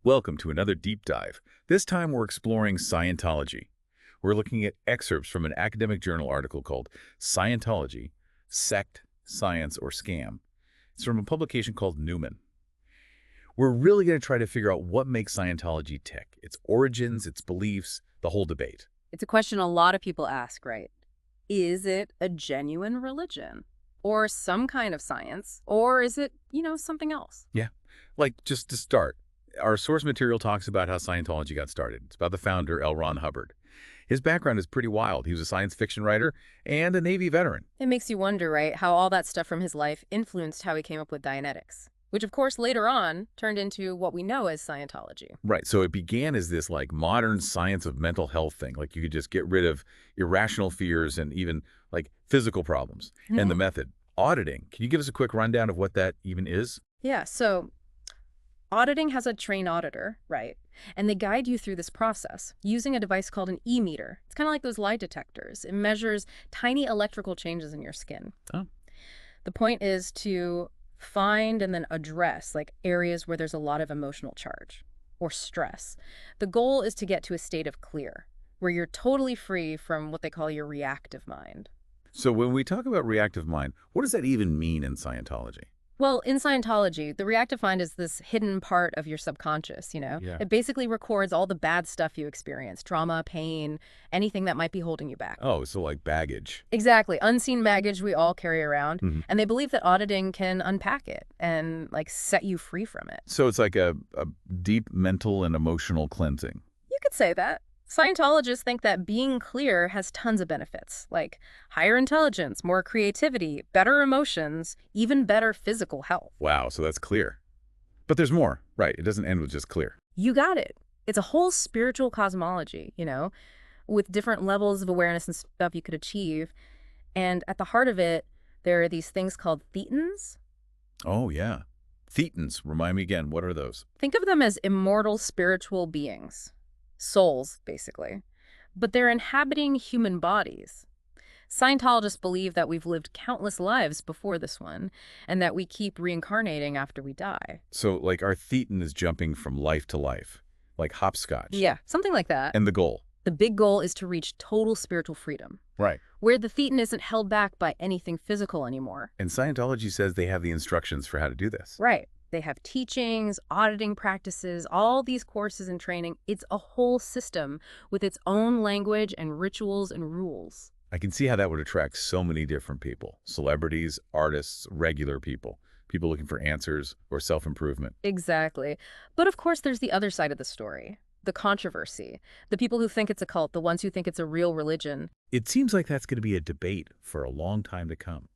Welcome to another deep dive. This time we're exploring Scientology. We're looking at excerpts from an academic journal article called Scientology, Sect, Science, or Scam. It's from a publication called Newman. We're really going to try to figure out what makes Scientology tick, its origins, its beliefs, the whole debate. It's a question a lot of people ask, right? Is it a genuine religion? Or some kind of science? Or is it, something else? Yeah, just to start, our source material talks about how Scientology got started. It's about the founder, L. Ron Hubbard. His background is pretty wild. He was a science fiction writer and a Navy veteran. It makes you wonder, right, how all that stuff from his life influenced how he came up with Dianetics, which of course later on turned into what we know as Scientology. Right, so it began as this modern science of mental health thing. You could just get rid of irrational fears and even physical problems. And the method, auditing. Can you give us a quick rundown of what that even is? Yeah, so auditing has a trained auditor, right? And they guide you through this process using a device called an e-meter. It's kind of like those lie detectors. It measures tiny electrical changes in your skin. Oh. The point is to find and then address areas where there's a lot of emotional charge or stress. The goal is to get to a state of clear, where you're totally free from what they call your reactive mind. So when we talk about reactive mind, what does that even mean in Scientology? Well, in Scientology, the reactive mind is this hidden part of your subconscious, Yeah. It basically records all the bad stuff you experience, trauma, pain, anything that might be holding you back. Oh, so like baggage. Exactly. Unseen baggage we all carry around. Mhm. And they believe that auditing can unpack it and set you free from it. So it's like a deep mental and emotional cleansing. You could say that. Scientologists think that being clear has tons of benefits, like higher intelligence, more creativity, better emotions, even better physical health. Wow, so that's clear. But there's more, right? It doesn't end with just clear. You got it. It's a whole spiritual cosmology, with different levels of awareness and stuff you could achieve. And at the heart of it, there are these things called thetans. Oh, yeah. Thetans, remind me again, what are those? Think of them as immortal spiritual beings. Souls, basically. But they're inhabiting human bodies. Scientologists believe that we've lived countless lives before this one, and that we keep reincarnating after we die. So our thetan is jumping from life to life, like hopscotch. Yeah, something like that. And the goal. The big goal is to reach total spiritual freedom, Right. where the thetan isn't held back by anything physical anymore. And Scientology says they have the instructions for how to do this. Right. They have teachings, auditing practices, all these courses and training. It's a whole system with its own language and rituals and rules. I can see how that would attract so many different people. Celebrities, artists, regular people. People looking for answers or self-improvement. Exactly. But of course, there's the other side of the story. The controversy. The people who think it's a cult, the ones who think it's a real religion. It seems like that's going to be a debate for a long time to come.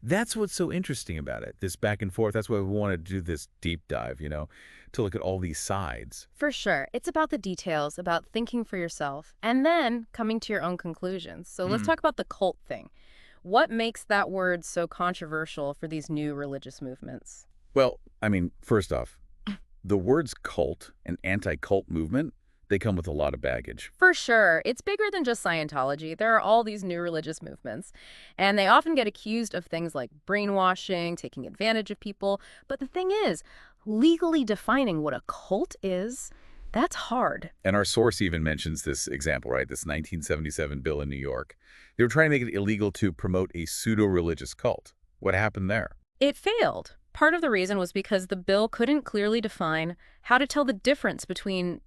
That's what's so interesting about it, this back and forth. That's why we wanted to do this deep dive, to look at all these sides. For sure. It's about the details, about thinking for yourself, and then coming to your own conclusions. So let's talk about the cult thing. What makes that word so controversial for these new religious movements? Well, first off, the words cult and anti-cult movement, they come with a lot of baggage. For sure. It's bigger than just Scientology. There are all these new religious movements, and they often get accused of things like brainwashing, taking advantage of people. But the thing is, legally defining what a cult is, that's hard. And our source even mentions this example, right? This 1977 bill in New York. They were trying to make it illegal to promote a pseudo-religious cult. What happened there? It failed. Part of the reason was because the bill couldn't clearly define how to tell the difference between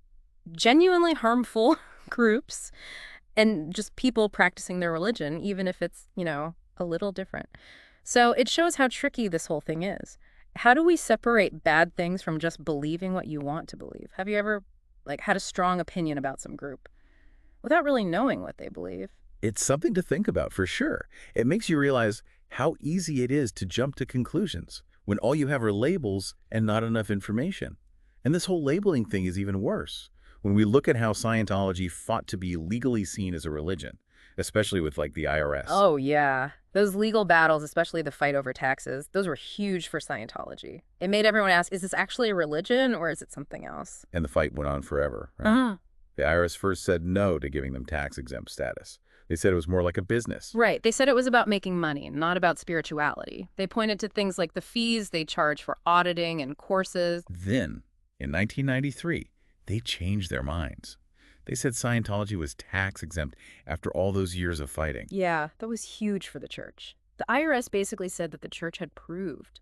genuinely harmful groups and just people practicing their religion, even if it's, a little different. So it shows how tricky this whole thing is. How do we separate bad things from just believing what you want to believe? Have you ever, had a strong opinion about some group without really knowing what they believe? It's something to think about, for sure. It makes you realize how easy it is to jump to conclusions when all you have are labels and not enough information. And this whole labeling thing is even worse. When we look at how Scientology fought to be legally seen as a religion, especially with the IRS. Oh, yeah. Those legal battles, especially the fight over taxes, those were huge for Scientology. It made everyone ask, is this actually a religion or is it something else? And the fight went on forever. Right? The IRS first said no to giving them tax-exempt status. They said it was more like a business. Right. They said it was about making money, not about spirituality. They pointed to things like the fees they charge for auditing and courses. Then, In 1993, they changed their minds. They said Scientology was tax-exempt after all those years of fighting. Yeah, that was huge for the church. The IRS basically said that the church had proved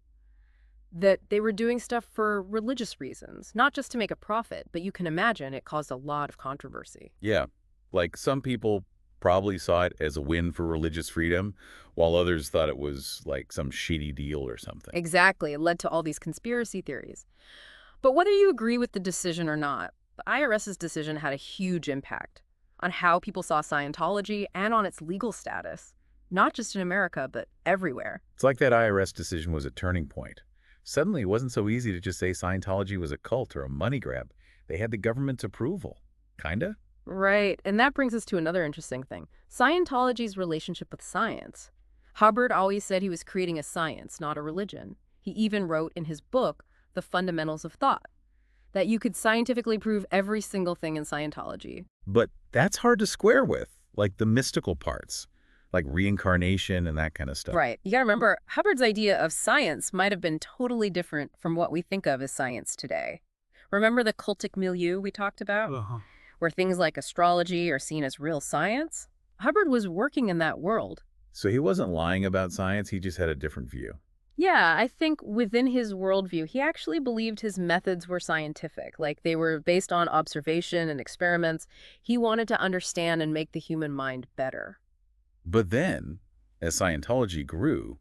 that they were doing stuff for religious reasons, not just to make a profit, but you can imagine it caused a lot of controversy. Yeah, like some people probably saw it as a win for religious freedom, while others thought it was like some shady deal or something. Exactly, it led to all these conspiracy theories. But whether you agree with the decision or not, the IRS's decision had a huge impact on how people saw Scientology and on its legal status, not just in America, but everywhere. It's like that IRS decision was a turning point. Suddenly, it wasn't so easy to just say Scientology was a cult or a money grab. They had the government's approval. Kinda? Right, and that brings us to another interesting thing. Scientology's relationship with science. Hubbard always said he was creating a science, not a religion. He even wrote in his book, The Fundamentals of Thought, that you could scientifically prove every single thing in Scientology. But that's hard to square with, like the mystical parts, like reincarnation and that kind of stuff. Right. You gotta remember, Hubbard's idea of science might have been totally different from what we think of as science today. Remember the cultic milieu we talked about? Where things like astrology are seen as real science? Hubbard was working in that world. So he wasn't lying about science, he just had a different view. Yeah, I think within his worldview, he actually believed his methods were scientific, like they were based on observation and experiments. He wanted to understand and make the human mind better. But then, as Scientology grew,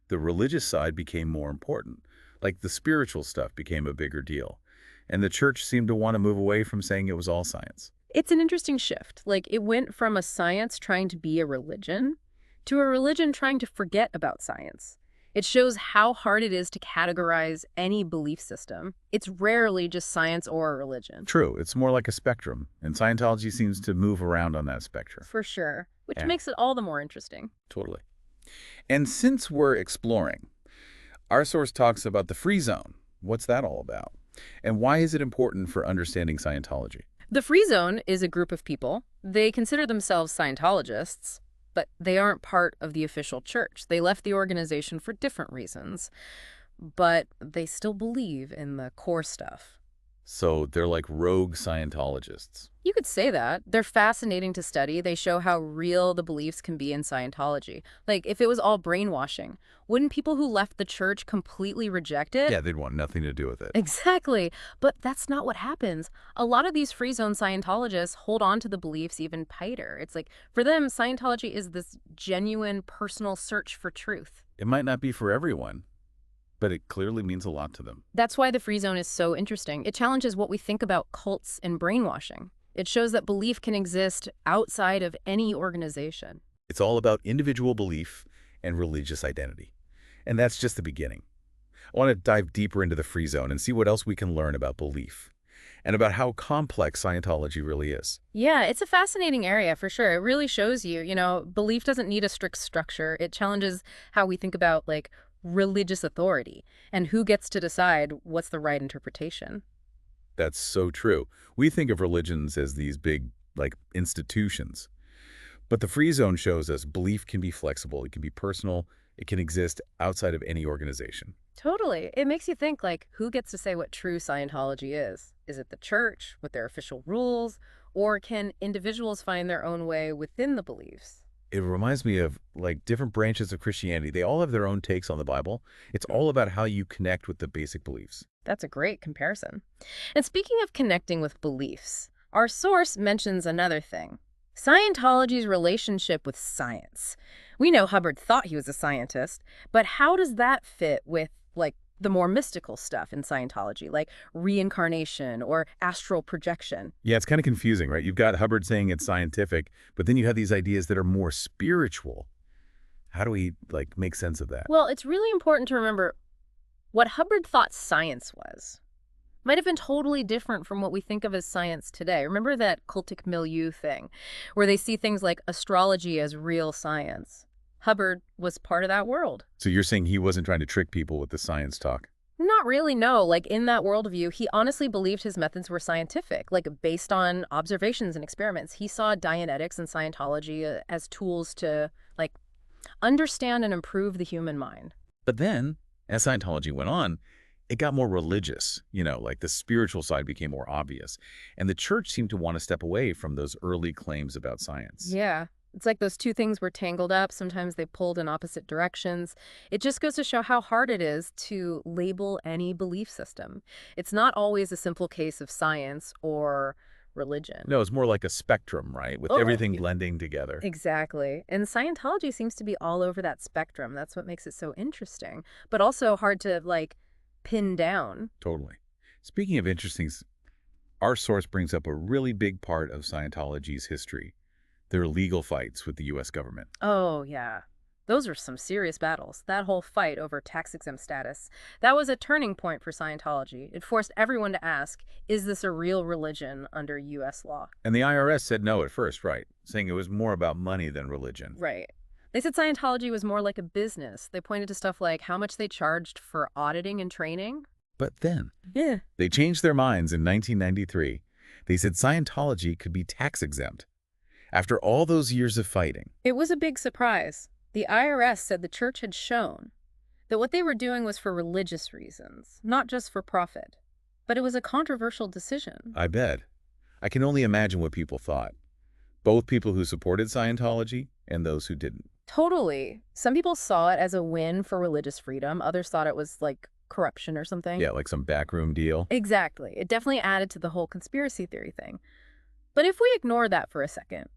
the religious side became more important. Like the spiritual stuff became a bigger deal. And the church seemed to want to move away from saying it was all science. It's an interesting shift. Like, it went from a science trying to be a religion to a religion trying to forget about science. It shows how hard it is to categorize any belief system. It's rarely just science or a religion. True, it's more like a spectrum, and Scientology seems to move around on that spectrum. For sure, which Yeah. makes it all the more interesting. Totally. And since we're exploring, our source talks about the free zone. What's that all about? And why is it important for understanding Scientology? The Free Zone is a group of people. They consider themselves Scientologists, but they aren't part of the official church. They left the organization for different reasons, but they still believe in the core stuff. So they're like rogue Scientologists. You could say that. They're fascinating to study. They show how real the beliefs can be in Scientology. Like, if it was all brainwashing, wouldn't people who left the church completely reject it? Yeah, they'd want nothing to do with it. Exactly. But that's not what happens. A lot of these free zone Scientologists hold on to the beliefs even tighter. It's like, for them, Scientology is this genuine personal search for truth. It might not be for everyone, but it clearly means a lot to them. That's why the free zone is so interesting. It challenges what we think about cults and brainwashing. It shows that belief can exist outside of any organization. It's all about individual belief and religious identity. And that's just the beginning. I want to dive deeper into the free zone and see what else we can learn about belief and about how complex Scientology really is. Yeah, it's a fascinating area for sure. It really shows you, belief doesn't need a strict structure. It challenges how we think about, like, religious authority and who gets to decide what's the right interpretation. That's so true. We think of religions as these big, like, institutions. But the free zone shows us belief can be flexible, it can be personal, it can exist outside of any organization. Totally. It makes you think, like, who gets to say what true Scientology is? Is it the church with their official rules, or can individuals find their own way within the beliefs? It reminds me of, like, different branches of Christianity. They all have their own takes on the Bible. It's all about how you connect with the basic beliefs. That's a great comparison. And speaking of connecting with beliefs, our source mentions another thing: Scientology's relationship with science. We know Hubbard thought he was a scientist, but how does that fit with, like, the more mystical stuff in Scientology, like reincarnation or astral projection? Yeah, it's kind of confusing, right? You've got Hubbard saying it's scientific, but then you have these ideas that are more spiritual. How do we, like, make sense of that? Well, it's really important to remember what Hubbard thought science was might have been totally different from what we think of as science today. Remember that cultic milieu thing, where they see things like astrology as real science? Hubbard was part of that world. So you're saying he wasn't trying to trick people with the science talk? Not really, no. Like, in that worldview, he honestly believed his methods were scientific, like, based on observations and experiments. He saw Dianetics and Scientology as tools to, like, understand and improve the human mind. But then, as Scientology went on, It got more religious, like the spiritual side became more obvious. And the church seemed to want to step away from those early claims about science. Yeah. It's like those two things were tangled up. Sometimes they pulled in opposite directions. It just goes to show how hard it is to label any belief system. It's not always a simple case of science or religion. No, it's more like a spectrum, right? With Oh, everything blending together. exactly. And Scientology seems to be all over that spectrum. That's what makes it so interesting, but also hard to, like, pin down. Totally. Speaking of interesting, our source brings up a really big part of Scientology's history, their legal fights with the U.S. government. Oh, yeah. Those were some serious battles. That whole fight over tax-exempt status. That was a turning point for Scientology. It forced everyone to ask, is this a real religion under U.S. law? And the IRS said no at first, right? Saying it was more about money than religion. Right. They said Scientology was more like a business. They pointed to stuff like how much they charged for auditing and training. But then, Yeah. they changed their minds in 1993. They said Scientology could be tax exempt. After all those years of fighting. It was a big surprise. The IRS said the church had shown that what they were doing was for religious reasons, not just for profit. But it was a controversial decision. I bet. I can only imagine what people thought. Both people who supported Scientology and those who didn't. Totally. Some people saw it as a win for religious freedom. Others thought it was like corruption or something. Yeah, like some backroom deal. Exactly. It definitely added to the whole conspiracy theory thing. But if we ignore that for a second,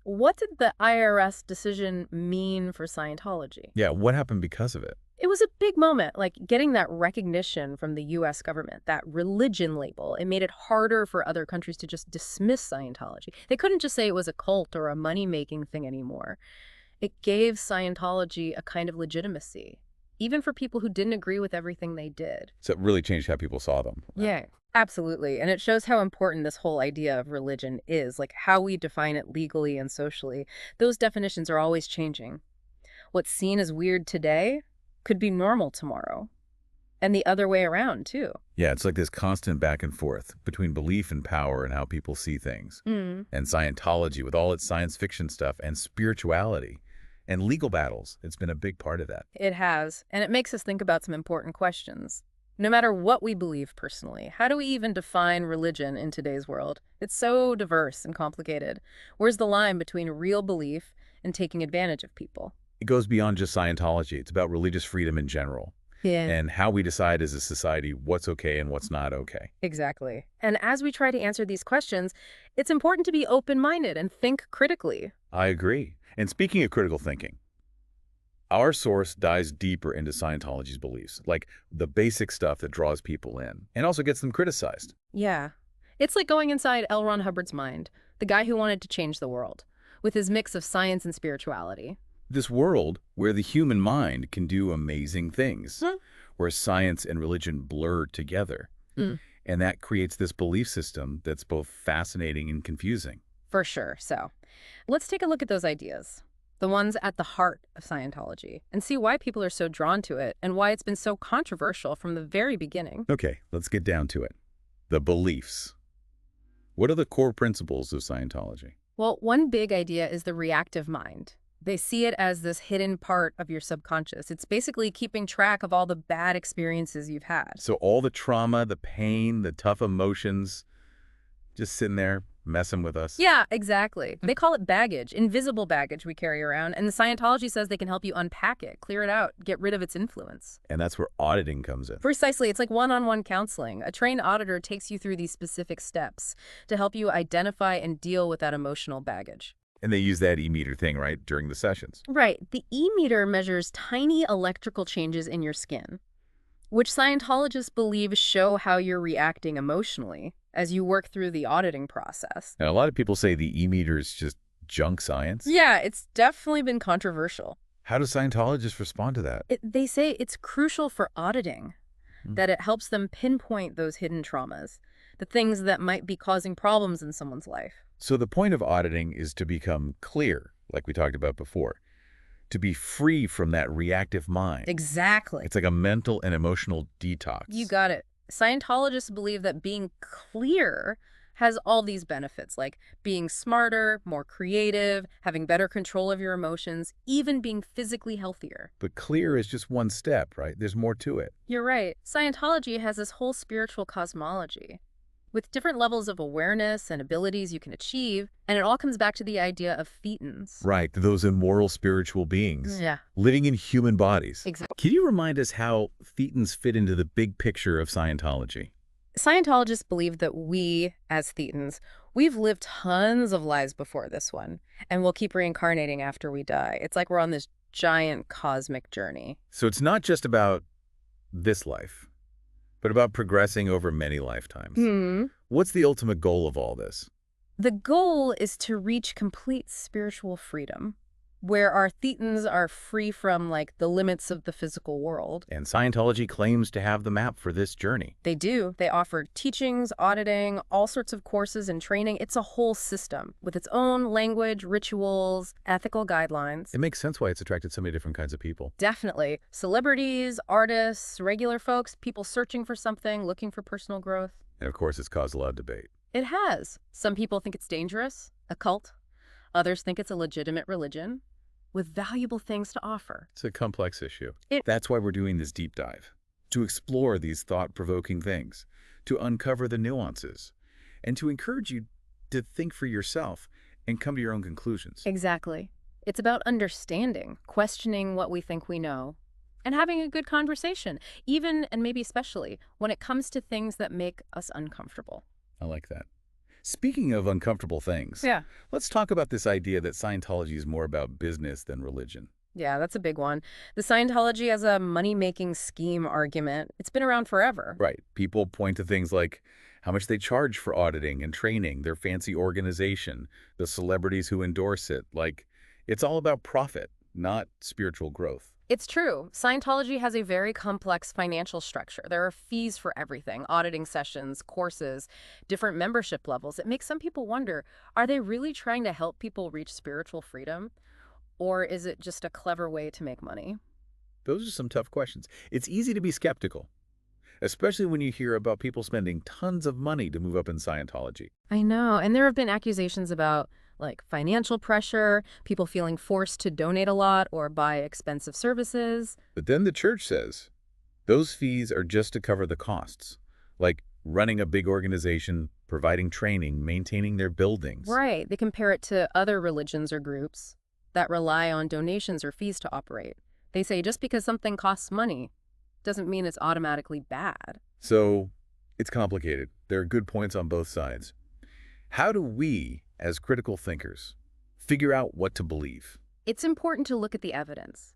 what did the IRS decision mean for Scientology? Yeah, what happened because of it? It was a big moment, like getting that recognition from the U.S. government, that religion label. It made it harder for other countries to just dismiss Scientology. They couldn't just say it was a cult or a money-making thing anymore. It gave Scientology a kind of legitimacy, even for people who didn't agree with everything they did. So it really changed how people saw them. Yeah, absolutely. And it shows how important this whole idea of religion is, like how we define it legally and socially. Those definitions are always changing. What's seen as weird today could be normal tomorrow. And the other way around, too. Yeah, it's like this constant back and forth between belief and power and how people see things. Mm. And Scientology with all its science fiction stuff and spirituality and legal battles. It's been a big part of that. It has. And it makes us think about some important questions. No matter what we believe personally, how do we even define religion in today's world? It's so diverse and complicated. Where's the line between real belief and taking advantage of people? It goes beyond just Scientology. It's about religious freedom in general. Yeah. And how we decide as a society what's okay and what's not okay. Exactly. And as we try to answer these questions, it's important to be open-minded and think critically. I agree. And speaking of critical thinking, our source dives deeper into Scientology's beliefs, like the basic stuff that draws people in, and also gets them criticized. Yeah. It's like going inside L. Ron Hubbard's mind, the guy who wanted to change the world, with his mix of science and spirituality. This world where the human mind can do amazing things, where science and religion blur together. Mm. And that creates this belief system that's both fascinating and confusing. For sure. So let's take a look at those ideas, the ones at the heart of Scientology, and see why people are so drawn to it and why it's been so controversial from the very beginning. Okay, let's get down to it. The beliefs. What are the core principles of Scientology? Well, one big idea is the reactive mind. They see it as this hidden part of your subconscious. It's basically keeping track of all the bad experiences you've had. So all the trauma, the pain, the tough emotions, just sitting there messing with us. Yeah, exactly. They call it baggage, invisible baggage we carry around. And the Scientology says they can help you unpack it, clear it out, get rid of its influence. And that's where auditing comes in. Precisely. It's like one-on-one counseling. A trained auditor takes you through these specific steps to help you identify and deal with that emotional baggage. And they use that e-meter thing, right, during the sessions. Right. The e-meter measures tiny electrical changes in your skin, which Scientologists believe show how you're reacting emotionally as you work through the auditing process. And a lot of people say the e-meter is just junk science. Yeah, it's definitely been controversial. How do Scientologists respond to that? They say it's crucial for auditing, that it helps them pinpoint those hidden traumas, the things that might be causing problems in someone's life. So the point of auditing is to become clear, like we talked about before, to be free from that reactive mind. Exactly. It's like a mental and emotional detox. You got it. Scientologists believe that being clear has all these benefits, like being smarter, more creative, having better control of your emotions, even being physically healthier. But clear is just one step, right? There's more to it. You're right. Scientology has this whole spiritual cosmology with different levels of awareness and abilities you can achieve, and it all comes back to the idea of thetans. Right, those immoral spiritual beings Yeah, living in human bodies. exactly. Can you remind us how thetans fit into the big picture of Scientology? Scientologists believe that we, as thetans, we've lived tons of lives before this one, and we'll keep reincarnating after we die. It's like we're on this giant cosmic journey. So it's not just about this life, but about progressing over many lifetimes. What's the ultimate goal of all this? The goal is to reach complete spiritual freedom, where our thetans are free from, like, the limits of the physical world. And Scientology claims to have the map for this journey. They do. They offer teachings, auditing, all sorts of courses and training. It's a whole system with its own language, rituals, ethical guidelines. It makes sense why it's attracted so many different kinds of people. Definitely. Celebrities, artists, regular folks, people searching for something, looking for personal growth. And of course, it's caused a lot of debate. It has. Some people think it's dangerous, a cult. Others think it's a legitimate religion with valuable things to offer. It's a complex issue. It- That's why we're doing this deep dive, to explore these thought-provoking things, to uncover the nuances, and to encourage you to think for yourself and come to your own conclusions. Exactly. It's about understanding, questioning what we think we know, and having a good conversation, even and maybe especially when it comes to things that make us uncomfortable. I like that. Speaking of uncomfortable things, Yeah. let's talk about this idea that Scientology is more about business than religion. Yeah, that's a big one. The Scientology as a money-making scheme argument, it's been around forever. Right. People point to things like how much they charge for auditing and training, their fancy organization, the celebrities who endorse it. Like, it's all about profit, not spiritual growth. It's true. Scientology has a very complex financial structure. There are fees for everything, auditing sessions, courses, different membership levels. It makes some people wonder, are they really trying to help people reach spiritual freedom? Or is it just a clever way to make money? Those are some tough questions. It's easy to be skeptical, especially when you hear about people spending tons of money to move up in Scientology. I know. And there have been accusations about, like, financial pressure, people feeling forced to donate a lot or buy expensive services. But then the church says those fees are just to cover the costs, like running a big organization, providing training, maintaining their buildings. Right. They compare it to other religions or groups that rely on donations or fees to operate. They say just because something costs money doesn't mean it's automatically bad. So it's complicated. There are good points on both sides. How do we, as critical thinkers, figure out what to believe? It's important to look at the evidence,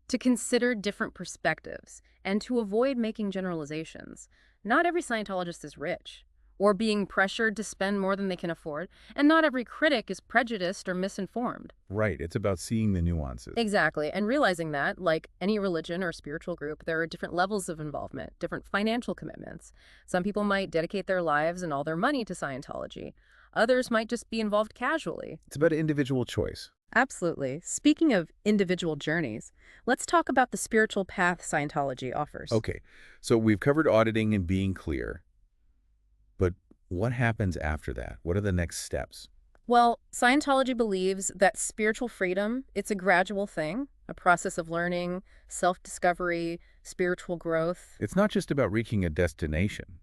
to consider different perspectives, and to avoid making generalizations. Not every Scientologist is rich or being pressured to spend more than they can afford, and not every critic is prejudiced or misinformed. Right, it's about seeing the nuances. Exactly, and realizing that, like any religion or spiritual group, there are different levels of involvement, different financial commitments. Some people might dedicate their lives and all their money to Scientology. Others might just be involved casually. It's about individual choice. Absolutely. Speaking of individual journeys, let's talk about the spiritual path Scientology offers. Okay, so we've covered auditing and being clear, but what happens after that? What are the next steps? Well, Scientology believes that spiritual freedom, it's a gradual thing, a process of learning, self-discovery, spiritual growth. It's not just about reaching a destination,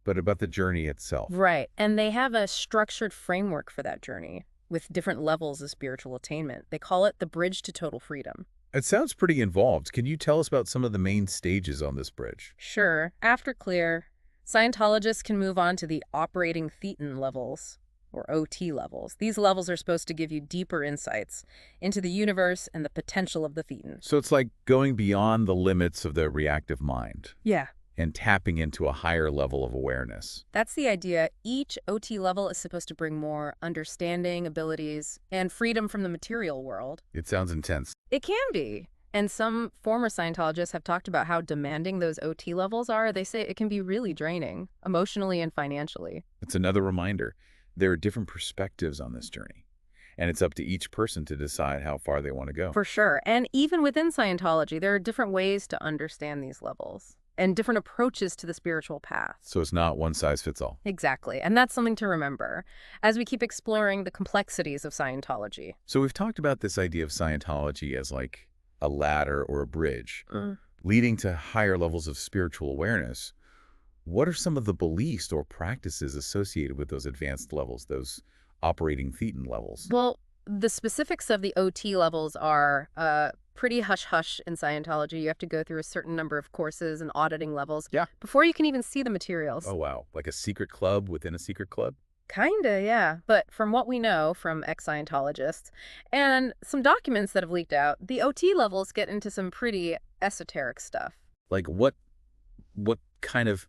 but about the journey itself. Right, and they have a structured framework for that journey with different levels of spiritual attainment. They call it the bridge to total freedom. It sounds pretty involved. Can you tell us about some of the main stages on this bridge? Sure, after clear, Scientologists can move on to the operating thetan levels, or OT levels. These levels are supposed to give you deeper insights into the universe and the potential of the thetan. So it's like going beyond the limits of the reactive mind Yeah. and tapping into a higher level of awareness. That's the idea. Each OT level is supposed to bring more understanding, abilities, and freedom from the material world. It sounds intense. It can be. And some former Scientologists have talked about how demanding those OT levels are. They say it can be really draining, emotionally and financially. It's another reminder. There are different perspectives on this journey, and it's up to each person to decide how far they want to go. For sure. And even within Scientology, there are different ways to understand these levels. and different approaches to the spiritual path. So it's not one size fits all. Exactly. And that's something to remember as we keep exploring the complexities of Scientology. So we've talked about this idea of Scientology as like a ladder or a bridge, Mm. leading to higher levels of spiritual awareness. What are some of the beliefs or practices associated with those advanced levels, those operating thetan levels? Well, the specifics of the OT levels are pretty hush-hush in Scientology. You have to go through a certain number of courses and auditing levels Yeah. before you can even see the materials. Oh, wow. Like a secret club within a secret club? Kinda, yeah. But from what we know from ex-Scientologists and some documents that have leaked out, the OT levels get into some pretty esoteric stuff. Like what kind of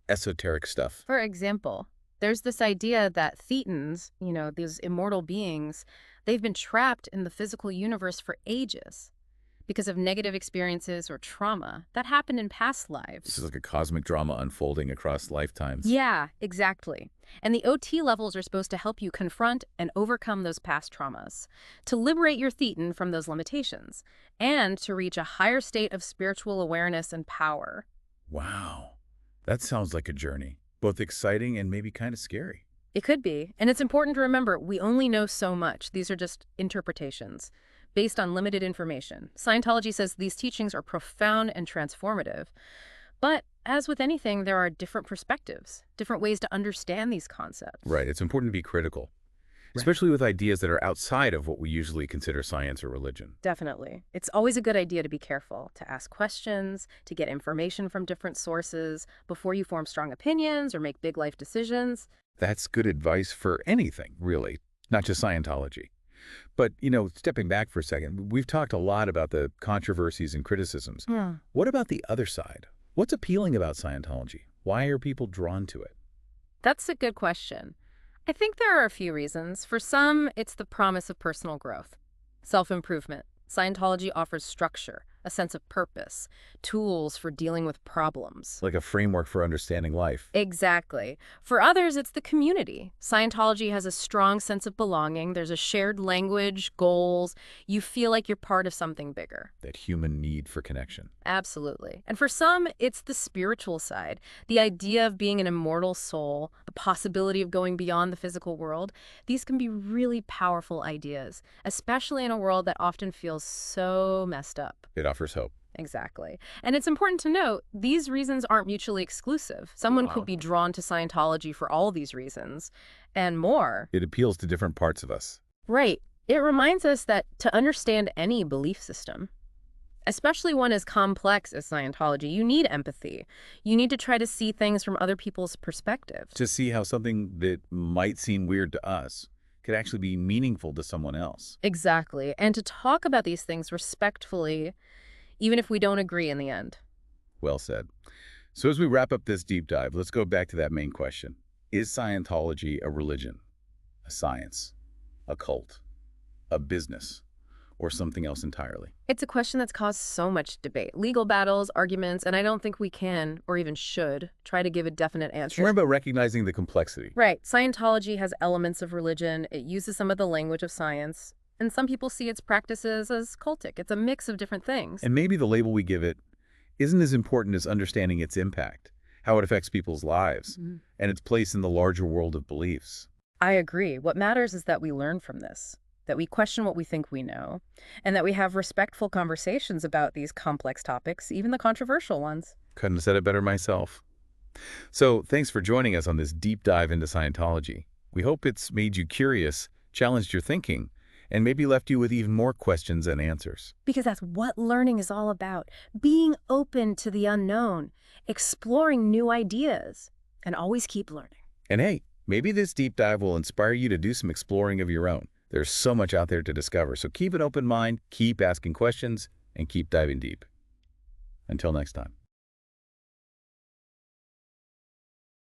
esoteric stuff? For example, there's this idea that thetans, these immortal beings, they've been trapped in the physical universe for ages because of negative experiences or trauma that happened in past lives. This is like a cosmic drama unfolding across lifetimes. Yeah, exactly. And the OT levels are supposed to help you confront and overcome those past traumas, to liberate your thetan from those limitations, and to reach a higher state of spiritual awareness and power. Wow. That sounds like a journey, both exciting and maybe kind of scary. It could be. And it's important to remember, we only know so much. These are just interpretations based on limited information. Scientology says these teachings are profound and transformative. But as with anything, there are different perspectives, different ways to understand these concepts. Right. It's important to be critical, Right. especially with ideas that are outside of what we usually consider science or religion. Definitely. It's always a good idea to be careful, to ask questions, to get information from different sources before you form strong opinions or make big life decisions. That's good advice for anything, really, not just Scientology. But, stepping back for a second, we've talked a lot about the controversies and criticisms. What about the other side? What's appealing about Scientology? Why are people drawn to it? That's a good question. I think there are a few reasons. For some, it's the promise of personal growth, self-improvement. Scientology offers structure, a sense of purpose, tools for dealing with problems. Like a framework for understanding life. Exactly. For others, it's the community. Scientology has a strong sense of belonging. There's a shared language, goals. You feel like you're part of something bigger. That human need for connection. Absolutely. And for some, it's the spiritual side. The idea of being an immortal soul, the possibility of going beyond the physical world. These can be really powerful ideas, especially in a world that often feels so messed up. It offers hope. Exactly. And it's important to note, these reasons aren't mutually exclusive. Someone could be drawn to Scientology for all these reasons and more. It appeals to different parts of us. Right. It reminds us that to understand any belief system, especially one as complex as Scientology, you need empathy. You need to try to see things from other people's perspectives. To see how something that might seem weird to us could actually be meaningful to someone else. Exactly. And to talk about these things respectfully, even if we don't agree in the end. Well said. So as we wrap up this deep dive, let's go back to that main question. Is Scientology a religion, a science, a cult, a business, or something else entirely? It's a question that's caused so much debate, legal battles, arguments, and I don't think we can, or even should, try to give a definite answer. Remember about recognizing the complexity. Right. Scientology has elements of religion. It uses some of the language of science. And some people see its practices as cultic. It's a mix of different things. And maybe the label we give it isn't as important as understanding its impact, how it affects people's lives, and its place in the larger world of beliefs. I agree. What matters is that we learn from this, that we question what we think we know, and that we have respectful conversations about these complex topics, even the controversial ones. Couldn't have said it better myself. So thanks for joining us on this deep dive into Scientology. We hope it's made you curious, challenged your thinking, and maybe left you with even more questions and answers. Because that's what learning is all about. Being open to the unknown, exploring new ideas, and always keep learning. And hey, maybe this deep dive will inspire you to do some exploring of your own. There's so much out there to discover, so keep an open mind, keep asking questions, and keep diving deep. Until next time.